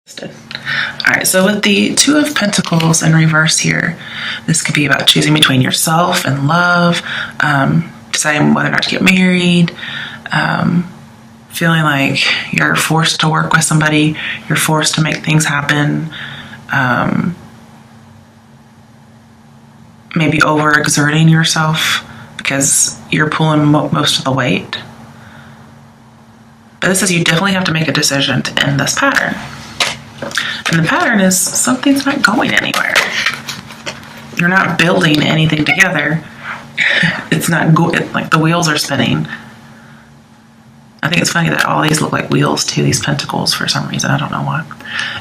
Alright, so with the Two of Pentacles in reverse here, this could be about choosing between yourself and love, deciding whether or not to get married, feeling like you're forced to work with somebody, you're forced to make things happen, maybe overexerting yourself because you're pulling most of the weight. But this says you definitely have to make a decision to end this pattern. And the pattern is something's not going anywhere. You're not building anything together. It's not like the wheels are spinning. I think it's funny that all these look like wheels to these pentacles for some reason. I don't know why.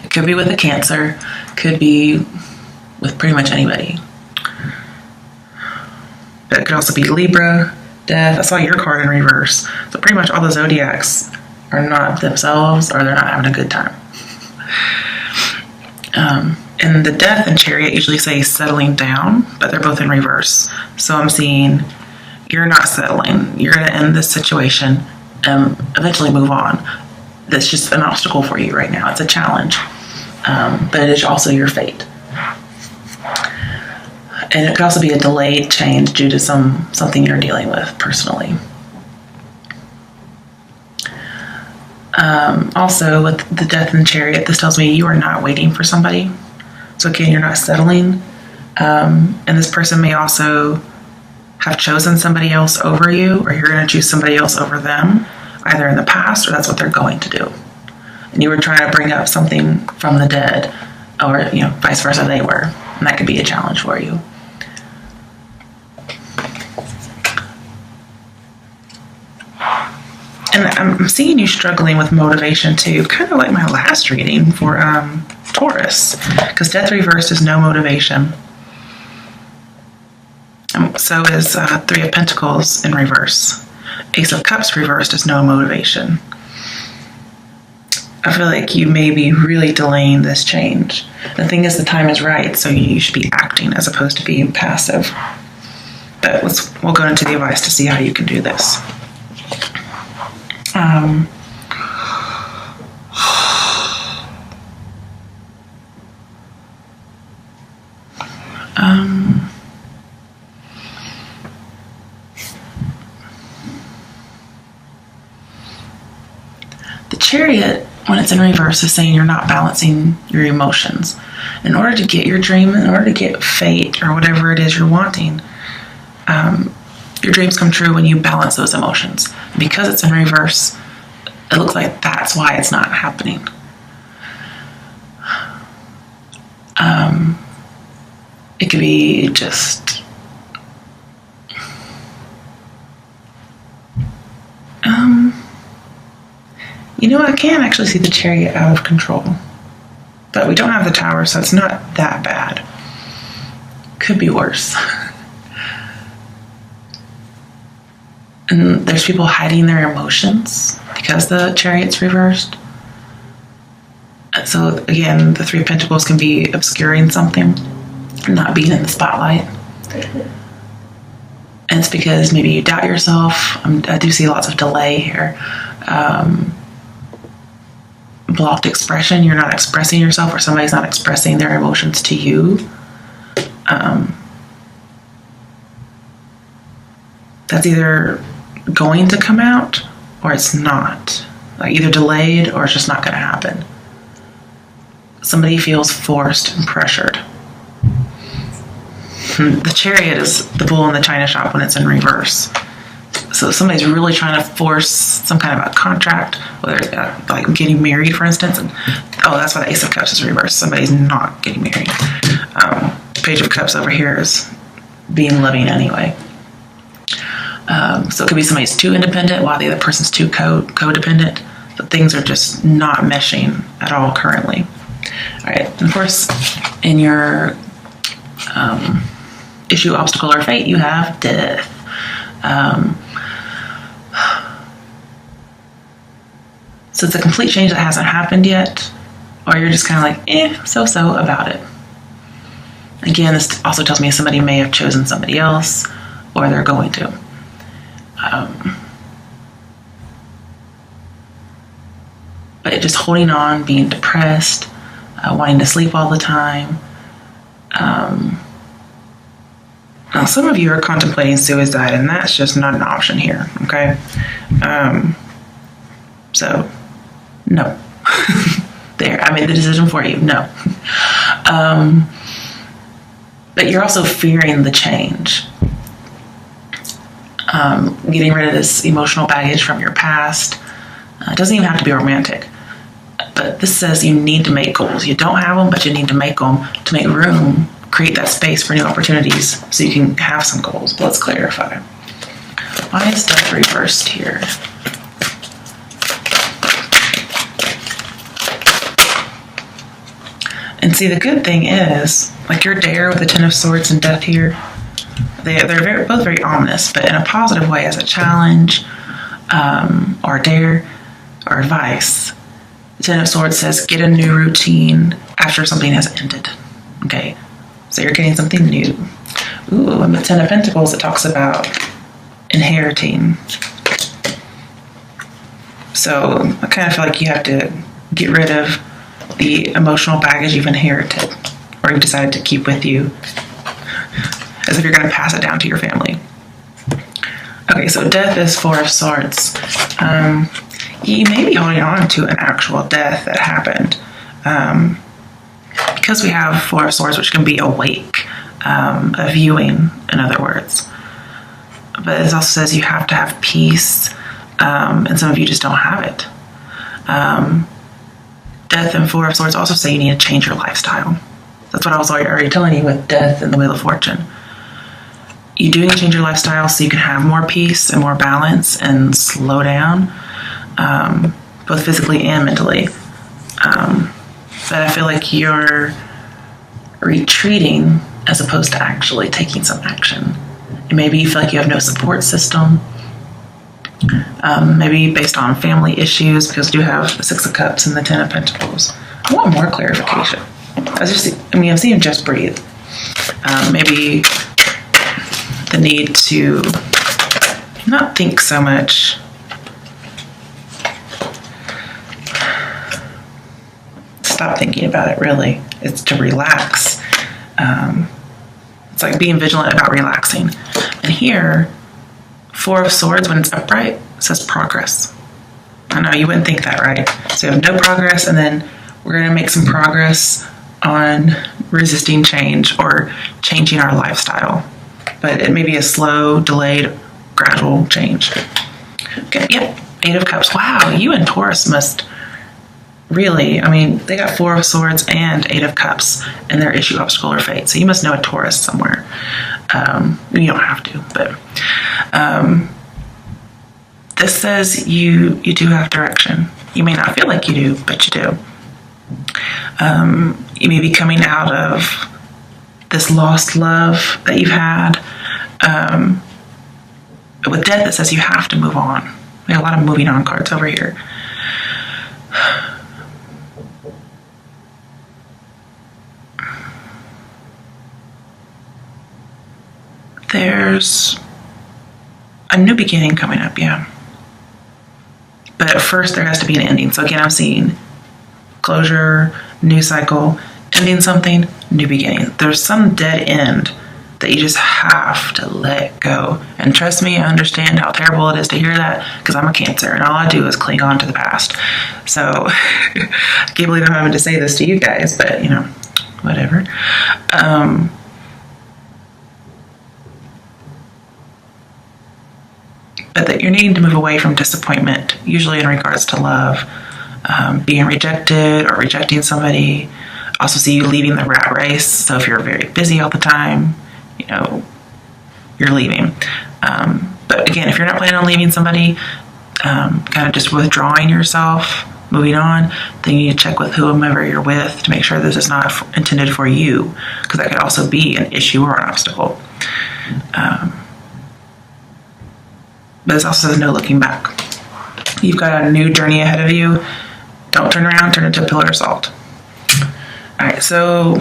It could be with a Cancer. Could be with pretty much anybody. But it could also be Libra, Death. I saw your card in reverse. So pretty much all the zodiacs are not themselves, or they're not having a good time. And the Death and Chariot usually say settling down, but they're both in reverse. So I'm seeing you're not settling. You're going to end this situation and eventually move on. That's just an obstacle for you right now. It's a challenge, but it is also your fate. And it could also be a delayed change due to something you're dealing with personally. Also, with the Death and Chariot, this tells me you are not waiting for somebody. So again, you're not settling. And this person may also have chosen somebody else over you, or you're going to choose somebody else over them, either in the past or that's what they're going to do. And you were trying to bring up something from the dead, or vice versa they were. And that could be a challenge for you. And I'm seeing you struggling with motivation too, kind of like my last reading for Taurus, because Death reversed is no motivation. So is Three of Pentacles in reverse. Ace of Cups reversed is no motivation. I feel like you may be really delaying this change. The thing is, the time is right, so you should be acting as opposed to being passive. But we'll go into the advice to see how you can do this. The Chariot, when it's in reverse, is saying you're not balancing your emotions. In order to get your dream, in order to get fate or whatever it is you're wanting, your dreams come true when you balance those emotions. Because it's in reverse, it looks like that's why it's not happening. It could be just I can actually see the Chariot out of control, but we don't have the Tower, so it's not that bad. Could be worse. And there's people hiding their emotions because the Chariot's reversed. And so again, the Three of Pentacles can be obscuring something, not being in the spotlight. And it's because maybe you doubt yourself. I do see lots of delay here. Blocked expression. You're not expressing yourself, or somebody's not expressing their emotions to you. That's either going to come out or it's not. Like either delayed or it's just not going to happen. Somebody feels forced and pressured. The Chariot is the bull in the china shop when it's in reverse. So somebody's really trying to force some kind of a contract, whether it's like getting married, for instance. And that's why the Ace of Cups is reversed. Somebody's not getting married. Page of Cups over here is being loving anyway. So it could be somebody's too independent while the other person's too codependent. But things are just not meshing at all currently. All right, and of course, in your issue, obstacle, or fate, you have Death. So it's a complete change that hasn't happened yet, or you're just kind of like, so about it. Again, this also tells me somebody may have chosen somebody else, or they're going to. But just holding on, being depressed, wanting to sleep all the time. Now, some of you are contemplating suicide, and that's just not an option here, okay? So, no. There, I made the decision for you, no. But you're also fearing the change. Getting rid of this emotional baggage from your past. It doesn't even have to be romantic. But this says you need to make goals. You don't have them, but you need to make them to make room, create that space for new opportunities so you can have some goals. But let's clarify. Why is death reversed here? And see, the good thing is, like your dare with the Ten of Swords and death here, they're both very ominous, but in a positive way, as a challenge or a dare or advice. The Ten of Swords says, get a new routine after something has ended. Okay, so you're getting something new. Ooh, and the Ten of Pentacles, it talks about inheriting. So I kind of feel like you have to get rid of the emotional baggage you've inherited or you've decided to keep with you, as if you're going to pass it down to your family. Okay, so death is Four of Swords. You may be holding on to an actual death that happened. Because we have Four of Swords, which can be awake, a viewing, in other words. But it also says you have to have peace, and some of you just don't have it. Death and Four of Swords also say you need to change your lifestyle. That's what I was already telling you with death and the Wheel of Fortune. You do need to change your lifestyle so you can have more peace and more balance and slow down, both physically and mentally. But I feel like you're retreating as opposed to actually taking some action. And maybe you feel like you have no support system. Maybe based on family issues, because you do have the Six of Cups and the Ten of Pentacles. I want more clarification. I'm seeing just breathe. Maybe the need to not think so much. Stop thinking about it, really. It's to relax. It's like being vigilant about relaxing. And here, Four of Swords, when it's upright, says progress. I know you wouldn't think that, right? So you have no progress, and then we're going to make some progress on resisting change or changing our lifestyle. But it may be a slow, delayed, gradual change. Okay, yep, Eight of Cups. Wow, you and Taurus must really, they got Four of Swords and Eight of Cups in their issue, obstacle, or fate. So you must know a Taurus somewhere. You don't have to, but this says you do have direction. You may not feel like you do, but you do. You may be coming out of this lost love that you've had. But with death, it says you have to move on. We have a lot of moving on cards over here. There's a new beginning coming up, yeah. But first, there has to be an ending. So again, I'm seeing closure, new cycle, ending something, new beginning. There's some dead end that you just have to let go. And trust me, I understand how terrible it is to hear that, because I'm a Cancer, and all I do is cling on to the past. So I can't believe I'm having to say this to you guys, but whatever. But that you're needing to move away from disappointment, usually in regards to love, being rejected or rejecting somebody. Also see you leaving the rat race. So if you're very busy all the time, you're leaving. But again, if you're not planning on leaving somebody, kind of just withdrawing yourself, moving on, then you need to check with whomever you're with to make sure this is not intended for you, because that could also be an issue or an obstacle. But it also says no looking back. You've got a new journey ahead of you. Don't turn around, turn into a pillar of salt. All right, so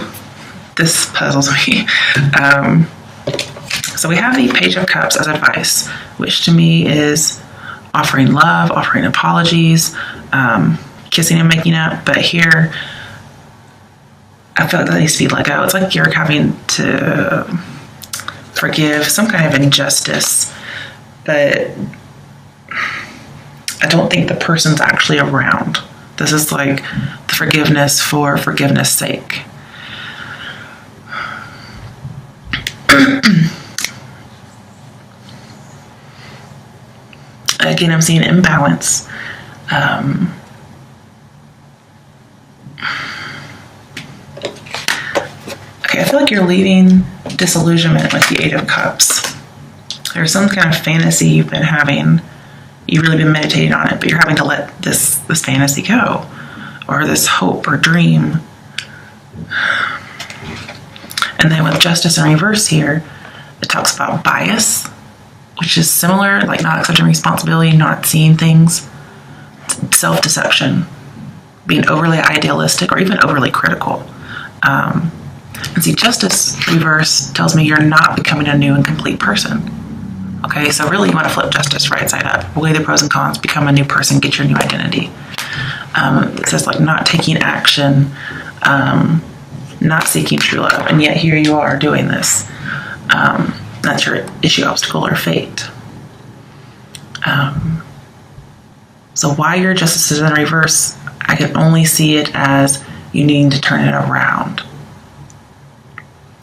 this puzzles me. So we have the Page of Cups as advice, which to me is offering love, offering apologies, kissing and making up. But here, I feel like that needs to be let go. It's like you're having to forgive some kind of injustice, but I don't think the person's actually around. This is like the forgiveness for forgiveness' sake. Again, I'm seeing imbalance. Okay, I feel like you're leaving disillusionment with the Eight of Cups. There's some kind of fantasy you've been having. You've really been meditating on it, but you're having to let this fantasy go, or this hope or dream. And then with Justice in reverse here, it talks about bias, which is similar, like not accepting responsibility, not seeing things, self-deception, being overly idealistic or even overly critical. And see, Justice reverse tells me you're not becoming a new and complete person. Okay, so really you want to flip Justice right side up. Weigh the pros and cons, become a new person, get your new identity. It says like not taking action, not seeking true love, and yet here you are doing this. That's your issue, obstacle, or fate. So why your Justice is in reverse, I can only see it as you needing to turn it around,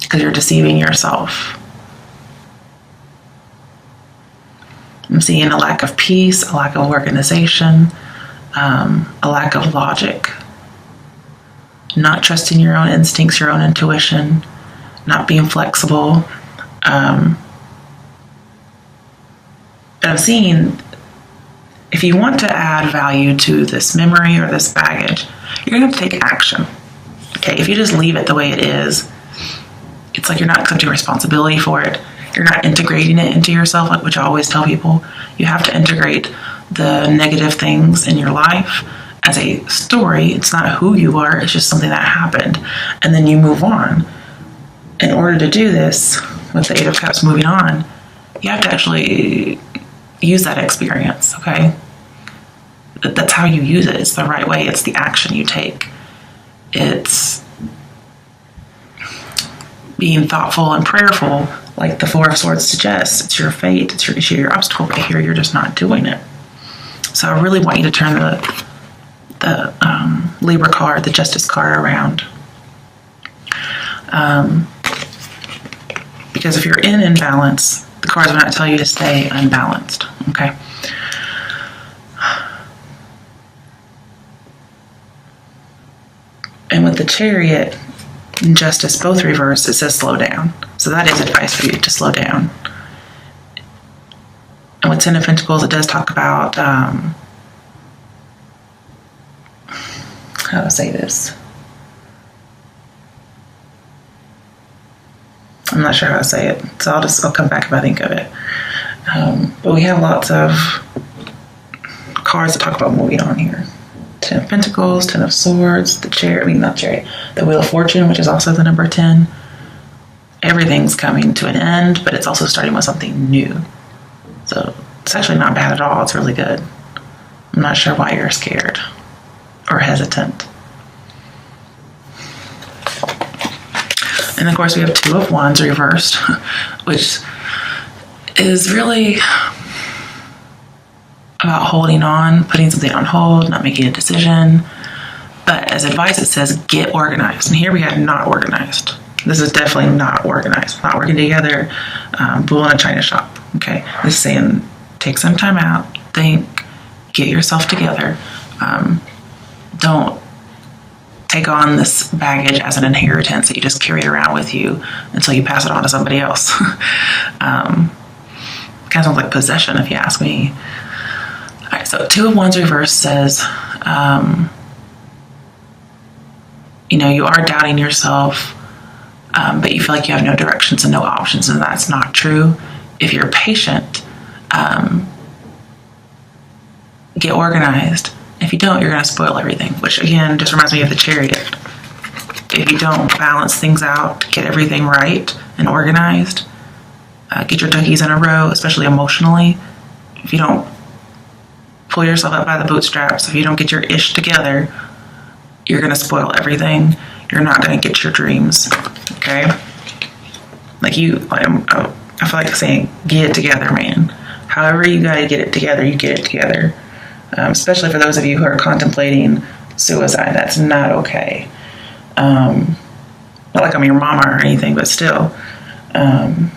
because you're deceiving yourself. I'm seeing a lack of peace, a lack of organization, a lack of logic, not trusting your own instincts, your own intuition, not being flexible. But I'm seeing if you want to add value to this memory or this baggage, you're going to have to take action. Okay, if you just leave it the way it is, it's like you're not accepting responsibility for it. You're not integrating it into yourself, like which I always tell people. You have to integrate the negative things in your life as a story. It's not who you are, it's just something that happened. And then you move on. In order to do this, with the Eight of Cups moving on, you have to actually use that experience, okay? That's how you use it. It's the right way. It's the action you take. It's being thoughtful and prayerful, like the Four of Swords suggests. It's your fate, it's your issue, your obstacle, but here you're just not doing it. So I really want you to turn the Libra card, the Justice card around. Because if you're in imbalance, the cards will not tell you to stay unbalanced, okay? And with the Chariot and Justice both reversed, it says slow down. So that is advice for you to slow down. And with Ten of Pentacles, it does talk about, how to say this? I'm not sure how to say it, so I'll come back if I think of it. But we have lots of cards that talk about moving on here. Ten of Pentacles, Ten of Swords, the Wheel of Fortune, which is also the number 10. Everything's coming to an end, but it's also starting with something new. So it's actually not bad at all. It's really good. I'm not sure why you're scared or hesitant. And of course we have Two of Wands reversed, which is really about holding on, putting something on hold, not making a decision. But as advice, it says get organized. And here we have not organized. This is definitely not organized. Not working together, bull in a china shop. Okay, this is saying take some time out, think, get yourself together. Don't take on this baggage as an inheritance that you just carry around with you until you pass it on to somebody else. Kind of sounds like possession, if you ask me. All right, so Two of Wands reverse says, you are doubting yourself, but you feel like you have no directions and no options, and that's not true. If you're patient, get organized. If you don't, you're going to spoil everything, which again just reminds me of the Chariot. If you don't balance things out, get everything right and organized, get your duckies in a row, especially emotionally. If you don't pull yourself up by the bootstraps, if you don't get your ish together, you're going to spoil everything. you're not going to get your dreams. Okay? Like I feel like saying, get it together, man. However you got to get it together, you get it together. Especially for those of you who are contemplating suicide. That's not okay. Not like I'm your mama or anything, but still. I'm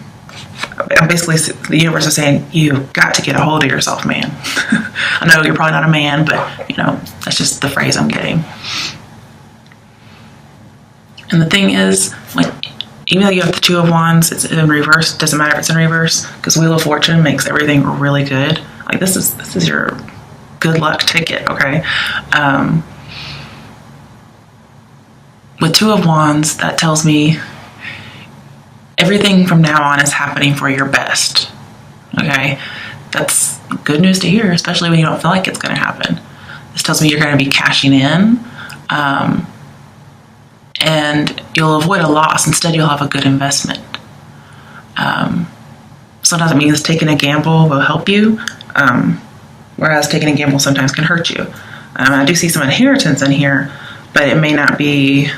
basically, the universe is saying, you've got to get a hold of yourself, man. I know you're probably not a man, but, that's just the phrase I'm getting. And the thing is, like, even though you have the Two of Wands, it's in reverse. Doesn't matter if it's in reverse, because Wheel of Fortune makes everything really good. Like, this is your good luck ticket, okay? With Two of Wands, that tells me everything from now on is happening for your best, okay? That's good news to hear, especially when you don't feel like it's going to happen. This tells me you're going to be cashing in, and you'll avoid a loss. Instead, you'll have a good investment. Sometimes it means taking a gamble will help you, whereas taking a gamble sometimes can hurt you. I do see some inheritance in here, but it may not be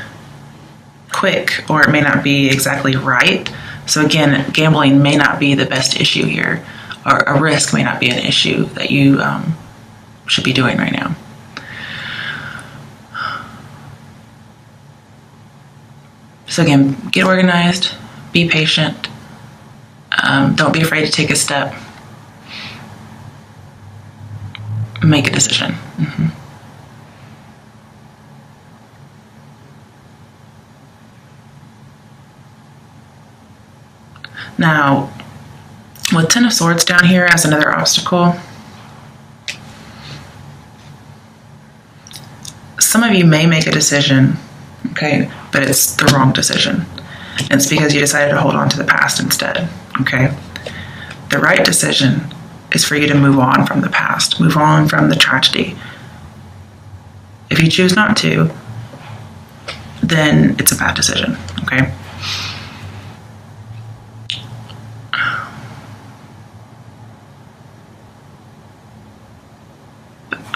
quick, or it may not be exactly right. So again, gambling may not be the best issue here, or a risk may not be an issue that you should be doing right now. So again, get organized, be patient, don't be afraid to take a step, make a decision. Mm-hmm. Now, with Ten of Swords down here as another obstacle, some of you may make a decision, okay, but it's the wrong decision. And it's because you decided to hold on to the past instead, okay? The right decision is for you to move on from the past, move on from the tragedy. If you choose not to, then it's a bad decision, okay?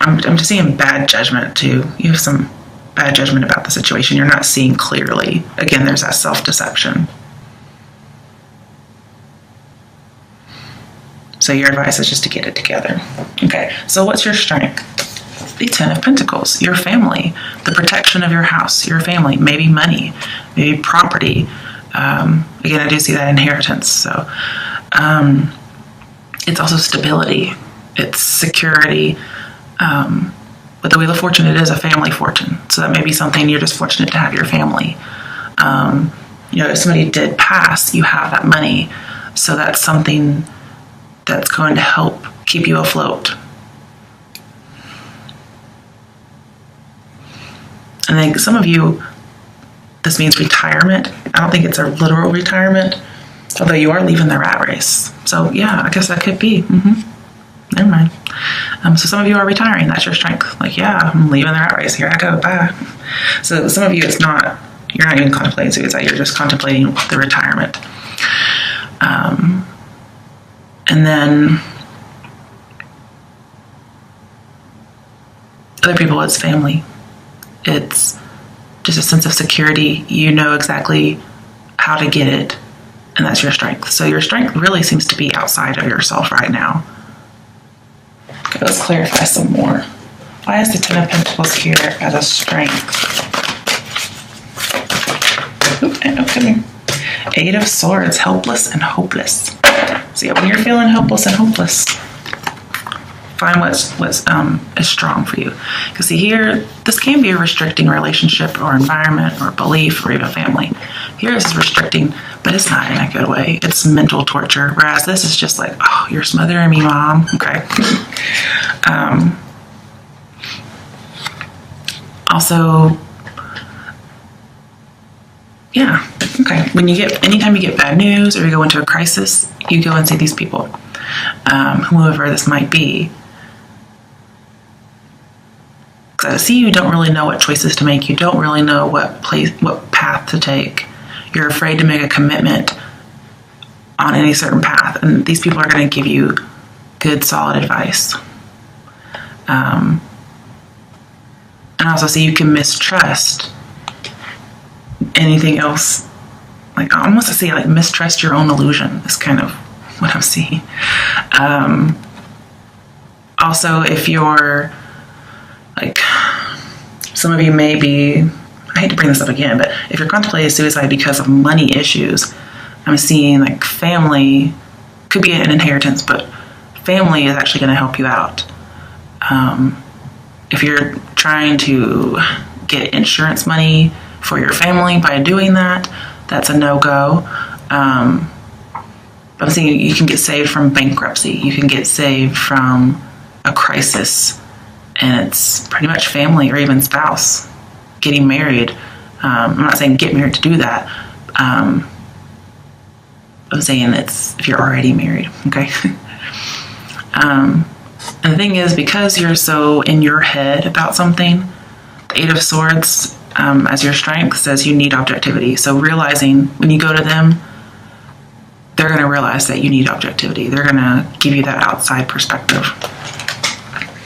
I'm just seeing bad judgment too. You have some bad judgment about the situation. You're not seeing clearly. Again, there's that self-deception. So your advice is just to get it together. Okay, so what's your strength? The Ten of Pentacles, your family, the protection of your house, your family, maybe money, maybe property. Again, I do see that inheritance. So it's also stability. It's security. With the Wheel of Fortune, it is a family fortune. So that may be something you're just fortunate to have your family. If somebody did pass, you have that money. So that's something that's going to help keep you afloat. And then some of you, this means retirement. I don't think it's a literal retirement, although you are leaving the rat race. So yeah, I guess that could be. Never mind. So some of you are retiring. That's your strength. Like, yeah, I'm leaving the rat race. Here I go. Bye. So some of you, you're not even contemplating suicide. You're just contemplating the retirement. And then other people, it's family. It's just a sense of security. You know exactly how to get it, and that's your strength. So your strength really seems to be outside of yourself right now. Okay, let's clarify some more. Why is the Ten of Pentacles here as a strength? Okay. Eight of Swords, helpless and hopeless. So yeah, when you're feeling helpless and hopeless, find what's is strong for you. Because see here, this can be a restricting relationship or environment or belief or even family. Here this is restricting, but it's not in a good way. It's mental torture. Whereas this is just like, oh, you're smothering me, Mom. Okay. Also, yeah, okay. Anytime you get bad news or you go into a crisis, you go and see these people, whoever this might be. Because I see you don't really know what choices to make. You don't really know what path to take. You're afraid to make a commitment on any certain path, and these people are going to give you good, solid advice. And I also see you can mistrust anything else. Like, I almost to say, like, mistrust your own illusion is kind of what I'm seeing. Also, if you're, like, some of you may be, I hate to bring this up again, but if you're contemplating suicide because of money issues, I'm seeing, like, family, could be an inheritance, but family is actually going to help you out. If you're trying to get insurance money for your family by doing that, that's a no-go. I'm saying you can get saved from bankruptcy. You can get saved from a crisis, and it's pretty much family or even spouse getting married. I'm not saying get married to do that. I'm saying it's if you're already married, okay? And the thing is, because you're so in your head about something, the Eight of Swords, as your strength, says you need objectivity. So realizing when you go to them, they're going to realize that you need objectivity. They're going to give you that outside perspective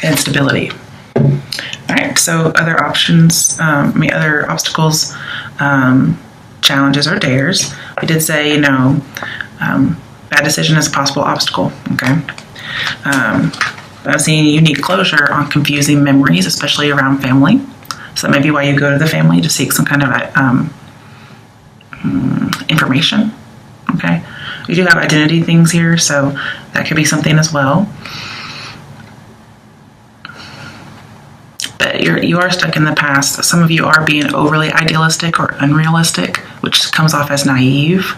and stability. All right, so other options, other obstacles, challenges, or dares. We did say, bad decision is a possible obstacle, okay? I'm seeing you need closure on confusing memories, especially around family. So that may be why you go to the family to seek some kind of information, okay? We do have identity things here, so that could be something as well. But you are stuck in the past. Some of you are being overly idealistic or unrealistic, which comes off as naive.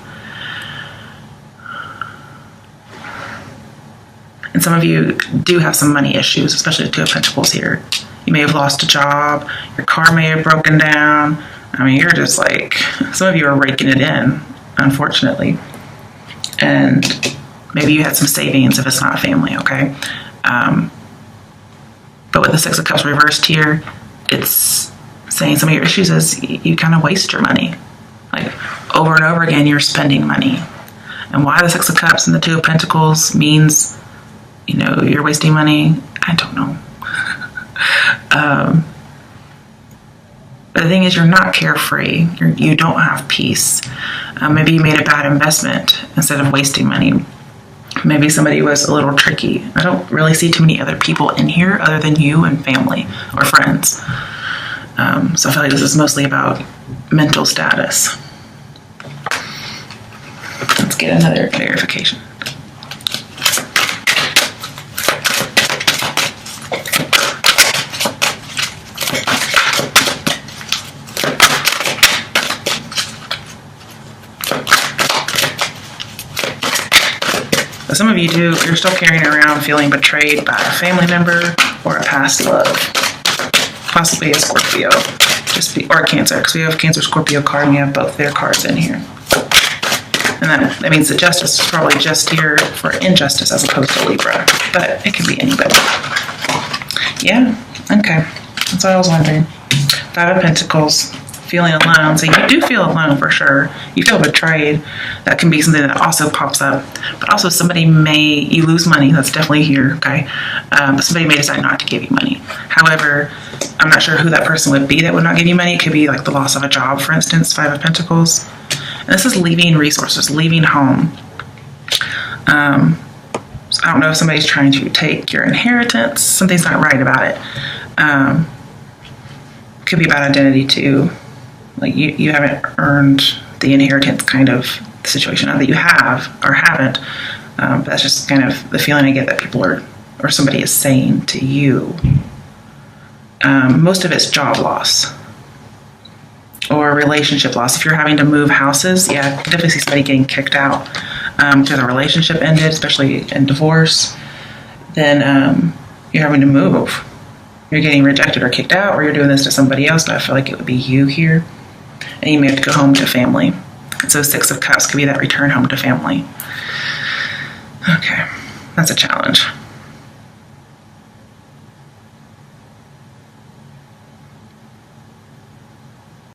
And some of you do have some money issues, especially the Two of Pentacles here. You may have lost a job. Your car may have broken down. I mean, you're just like, some of you are raking it in, unfortunately. And maybe you had some savings if it's not family, okay? But with the Six of Cups reversed here, it's saying some of your issues is you kind of waste your money. Like, over and over again, you're spending money. And why the Six of Cups and the Two of Pentacles means, you're wasting money, I don't know. But the thing is, you're not carefree. You don't have peace. Maybe you made a bad investment instead of wasting money. Maybe somebody was a little tricky. I don't really see too many other people in here other than you and family or friends. So I feel like this is mostly about mental status. Let's get another clarification. Some of you you're still carrying around feeling betrayed by a family member or a past love. Possibly a Scorpio, or Cancer, because we have Cancer, Scorpio card, and we have both their cards in here. And that means the Justice is probably just here for injustice as opposed to Libra, but it could be anybody. Yeah, okay, that's what I was wondering. Five of Pentacles. Feeling alone. So you do feel alone for sure. You feel betrayed. That can be something that also pops up. But also you lose money. That's definitely here, okay? But somebody may decide not to give you money. However, I'm not sure who that person would be that would not give you money. It could be like the loss of a job, for instance, Five of Pentacles. And this is leaving resources, leaving home. So I don't know if somebody's trying to take your inheritance. Something's not right about it. Could be about identity too. Like you haven't earned the inheritance kind of situation. Not that you have or haven't, but that's just kind of the feeling I get that people are, or somebody is saying to you. Most of it's job loss or relationship loss. If you're having to move houses, yeah, I definitely see somebody getting kicked out because the relationship ended, especially in divorce. Then you're having to move. You're getting rejected or kicked out, or you're doing this to somebody else, but I feel like it would be you here. And you may have to go home to family. So Six of Cups could be that return home to family. Okay, that's a challenge.